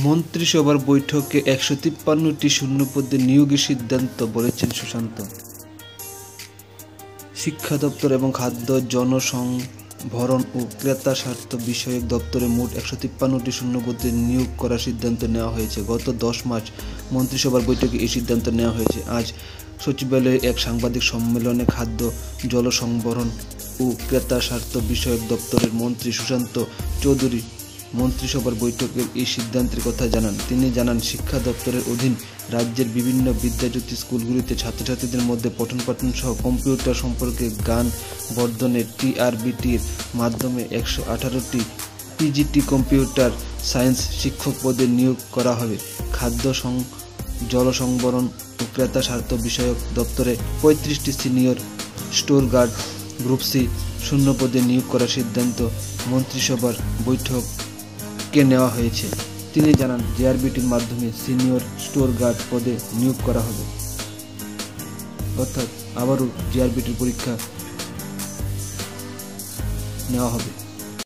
মন্ত্রিসভার বৈঠকে ১৫৩টি শূন্যপদে নিয়োগের সিদ্ধান্ত, বলেছেন সুশান্ত। শিক্ষা দপ্তর এবং খাদ্য, জনসংভরণ ও ক্রেতা স্বার্থ বিষয়ক দপ্তরে মোট ১৫৩টি শূন্যপদে নিয়োগ করার সিদ্ধান্ত নেওয়া হয়েছে। গত ১০ মার্চ মন্ত্রিসভার বৈঠকে এই সিদ্ধান্ত নেওয়া হয়েছে। আজ সচিবালয়ে এক সাংবাদিক সম্মেলনে খাদ্য, জনসংভরণ ও ক্রেতা স্বার্থ বিষয়ক দপ্তরের মন্ত্রী সুশান্ত চৌধুরী মন্ত্রিসভার বৈঠকের এই সিদ্ধান্তের কথা জানান। তিনি জানান, শিক্ষা দপ্তরের অধীন রাজ্যের বিভিন্ন বিদ্যাজ্যোতি স্কুলগুলিতে ছাত্রছাত্রীদের মধ্যে পঠন-পাঠন সহ কম্পিউটার সম্পর্কে জ্ঞান বর্ধনে টিআরবিটির মাধ্যমে ১১৮টি পিজিটি কম্পিউটার সায়েন্স শিক্ষক পদে নিয়োগ করা হবে। খাদ্য, জলসংভরণ ও ক্রেতা স্বার্থ বিষয়ক দপ্তরে ৩৫টি senior store guard group C শূন্যপদে নিয়োগ করার সিদ্ধান্ত মন্ত্রিসভার বৈঠকে নেওয়া হয়েছে। তিনি জানান, জেআরবিটির মাধ্যমে সিনিয়র স্টোর গার্ড পদে নিয়োগ করা হবে, অর্থাৎ আবারও জেআরবিটির পরীক্ষা নেওয়া হবে।